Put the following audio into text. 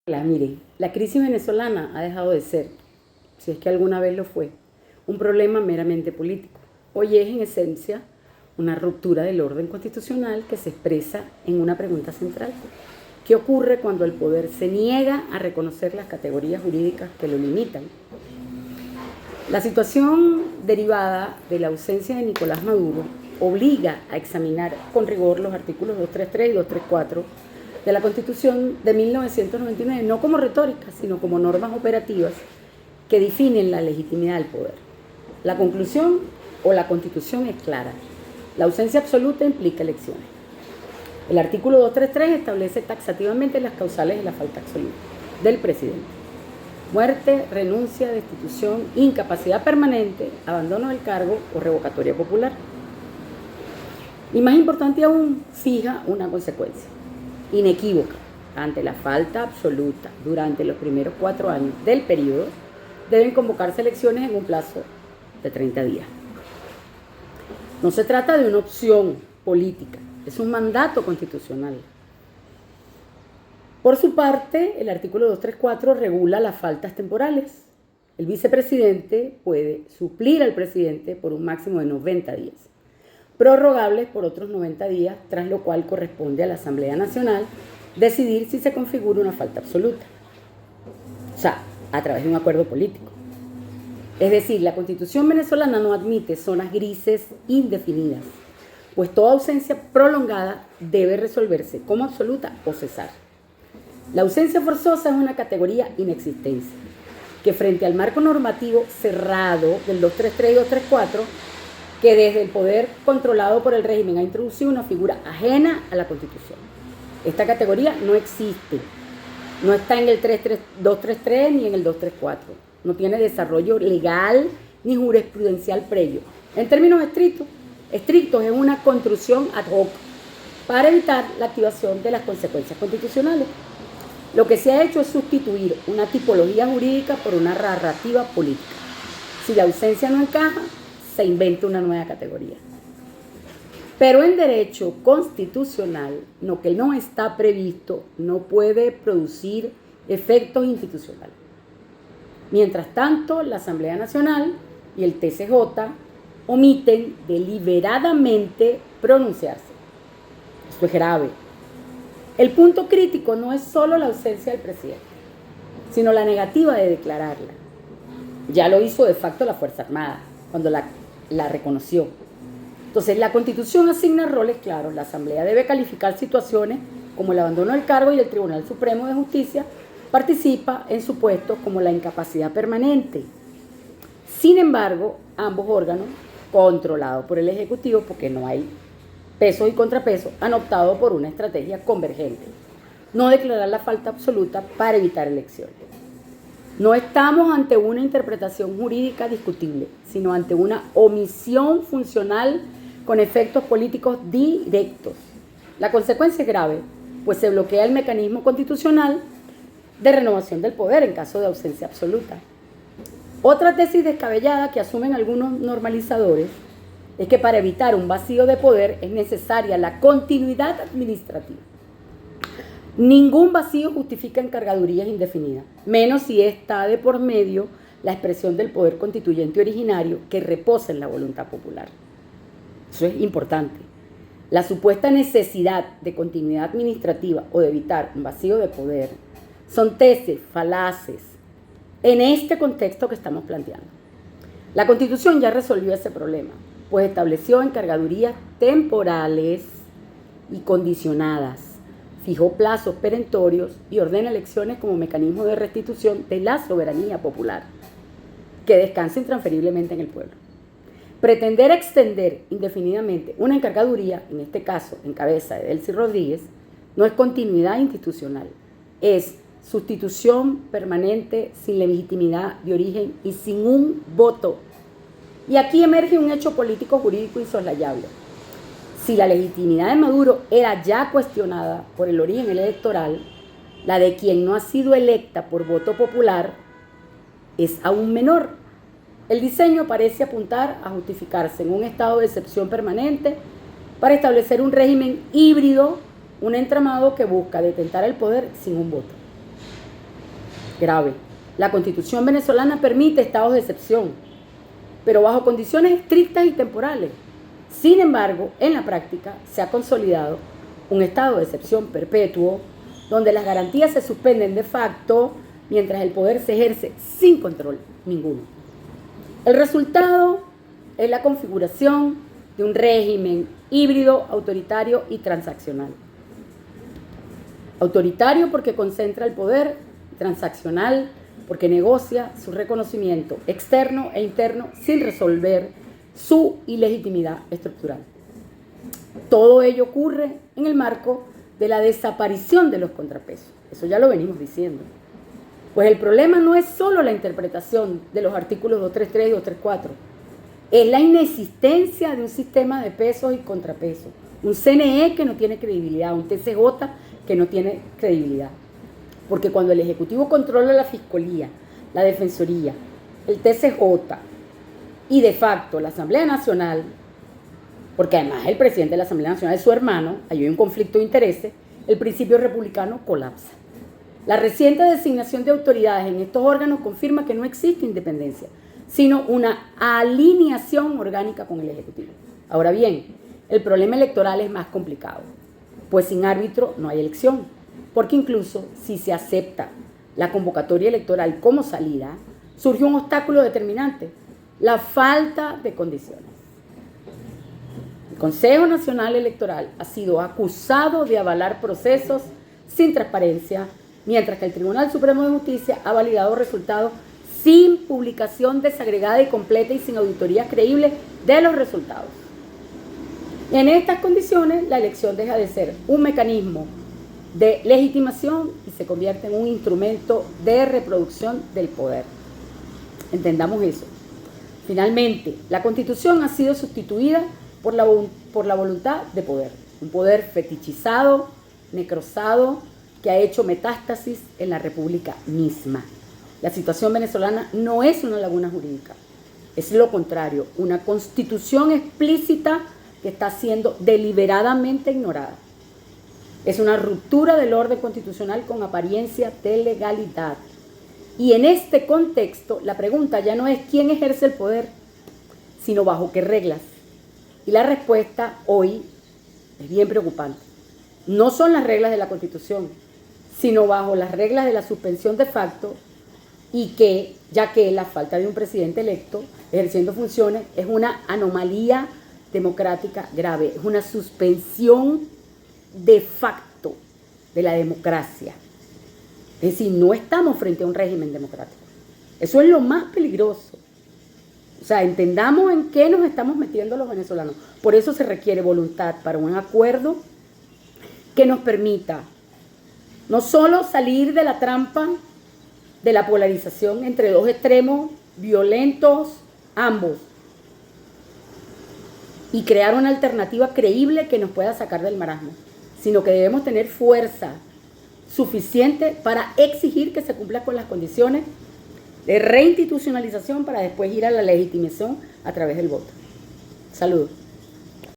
Miren, la crisis venezolana ha dejado de ser, si es que alguna vez lo fue, un problema meramente político. Hoy es en esencia una ruptura del orden constitucional que se expresa en una pregunta central. ¿Qué ocurre cuando el poder se niega a reconocer las categorías jurídicas que lo limitan? La situación derivada de la ausencia de Nicolás Maduro obliga a examinar con rigor los artículos 233 y 234 de la Constitución de 1999, no como retórica, sino como normas operativas que definen la legitimidad del poder. La conclusión o la Constitución es clara. La ausencia absoluta implica elecciones. El artículo 233 establece taxativamente las causales de la falta absoluta del presidente: muerte, renuncia, destitución, incapacidad permanente, abandono del cargo o revocatoria popular. Y más importante aún, fija una consecuencia inequívoca: ante la falta absoluta durante los primeros 4 años del periodo, deben convocarse elecciones en un plazo de 30 días. No se trata de una opción política, es un mandato constitucional. Por su parte, el artículo 234 regula las faltas temporales. El vicepresidente puede suplir al presidente por un máximo de 90 días, prorrogables por otros 90 días, tras lo cual corresponde a la Asamblea Nacional decidir si se configura una falta absoluta, o sea, a través de un acuerdo político. Es decir, la Constitución venezolana no admite zonas grises indefinidas, pues toda ausencia prolongada debe resolverse como absoluta o cesar. La ausencia forzosa es una categoría inexistente, que frente al marco normativo cerrado del 233 y 234, que desde el poder controlado por el régimen ha introducido una figura ajena a la Constitución. Esta categoría no existe, no está en el 233 ni en el 234, no tiene desarrollo legal ni jurisprudencial previo. En términos estrictos es una construcción ad hoc para evitar la activación de las consecuencias constitucionales. Lo que se ha hecho es sustituir una tipología jurídica por una narrativa política. Si la ausencia no encaja, se inventa una nueva categoría. Pero en derecho constitucional, lo que no está previsto no puede producir efectos institucionales. Mientras tanto, la Asamblea Nacional y el TCJ omiten deliberadamente pronunciarse. Esto es grave. El punto crítico no es solo la ausencia del presidente, sino la negativa de declararla. Ya lo hizo de facto la Fuerza Armada, cuando la reconoció. Entonces, la Constitución asigna roles claros. La Asamblea debe calificar situaciones como el abandono del cargo y el Tribunal Supremo de Justicia participa en supuestos como la incapacidad permanente. Sin embargo, ambos órganos, controlados por el Ejecutivo, porque no hay pesos y contrapesos, han optado por una estrategia convergente: no declarar la falta absoluta para evitar elecciones. No estamos ante una interpretación jurídica discutible, sino ante una omisión funcional con efectos políticos directos. La consecuencia es grave, pues se bloquea el mecanismo constitucional de renovación del poder en caso de ausencia absoluta. Otra tesis descabellada que asumen algunos normalizadores es que para evitar un vacío de poder es necesaria la continuidad administrativa. Ningún vacío justifica encargadurías indefinidas, menos si está de por medio la expresión del poder constituyente originario que reposa en la voluntad popular. Eso es importante. La supuesta necesidad de continuidad administrativa o de evitar un vacío de poder son tesis falaces en este contexto que estamos planteando. La Constitución ya resolvió ese problema, pues estableció encargadurías temporales y condicionadas, fijó plazos perentorios y ordena elecciones como mecanismo de restitución de la soberanía popular, que descansa intransferiblemente en el pueblo. Pretender extender indefinidamente una encargaduría, en este caso en cabeza de Delcy Rodríguez, no es continuidad institucional, es sustitución permanente sin legitimidad de origen y sin un voto. Y aquí emerge un hecho político jurídico insoslayable. Si la legitimidad de Maduro era ya cuestionada por el origen electoral, la de quien no ha sido electa por voto popular es aún menor. El diseño parece apuntar a justificarse en un estado de excepción permanente para establecer un régimen híbrido, un entramado que busca detentar el poder sin un voto. grave. La Constitución venezolana permite estados de excepción, pero bajo condiciones estrictas y temporales. Sin embargo, en la práctica se ha consolidado un estado de excepción perpetuo, donde las garantías se suspenden de facto mientras el poder se ejerce sin control ninguno. El resultado es la configuración de un régimen híbrido, autoritario y transaccional. Autoritario porque concentra el poder, transaccional porque negocia su reconocimiento externo e interno sin resolver su ilegitimidad estructural. Todo ello ocurre en el marco de la desaparición de los contrapesos. Eso ya lo venimos diciendo. Pues el problema no es solo la interpretación de los artículos 233 y 234, es la inexistencia de un sistema de pesos y contrapesos, un CNE que no tiene credibilidad, un TCJ que no tiene credibilidad. Porque cuando el Ejecutivo controla la Fiscalía, la Defensoría, el TCJ y de facto la Asamblea Nacional, porque además el presidente de la Asamblea Nacional es su hermano, hay un conflicto de intereses, el principio republicano colapsa. La reciente designación de autoridades en estos órganos confirma que no existe independencia, sino una alineación orgánica con el Ejecutivo. Ahora bien, el problema electoral es más complicado, pues sin árbitro no hay elección, porque incluso si se acepta la convocatoria electoral como salida, surge un obstáculo determinante, la falta de condiciones. El Consejo Nacional Electoral ha sido acusado de avalar procesos sin transparencia, mientras que el Tribunal Supremo de Justicia ha validado resultados sin publicación desagregada y completa y sin auditoría creíble de los resultados. En estas condiciones, la elección deja de ser un mecanismo de legitimación y se convierte en un instrumento de reproducción del poder. Entendamos eso. Finalmente, la Constitución ha sido sustituida por la voluntad de poder, un poder fetichizado, necrosado, que ha hecho metástasis en la República misma. La situación venezolana no es una laguna jurídica, es lo contrario, una constitución explícita que está siendo deliberadamente ignorada. Es una ruptura del orden constitucional con apariencia de legalidad. Y en este contexto, la pregunta ya no es quién ejerce el poder, sino bajo qué reglas. Y la respuesta hoy es bien preocupante. No son las reglas de la Constitución, sino bajo las reglas de la suspensión de facto y que, ya que la falta de un presidente electo ejerciendo funciones es una anomalía democrática grave, es una suspensión de facto de la democracia. Es decir, no estamos frente a un régimen democrático. Eso es lo más peligroso. O sea, entendamos en qué nos estamos metiendo los venezolanos. Por eso se requiere voluntad para un acuerdo que nos permita no solo salir de la trampa de la polarización entre dos extremos violentos ambos y crear una alternativa creíble que nos pueda sacar del marasmo, sino que debemos tener fuerza suficiente para exigir que se cumpla con las condiciones de reinstitucionalización para después ir a la legitimación a través del voto. Saludos.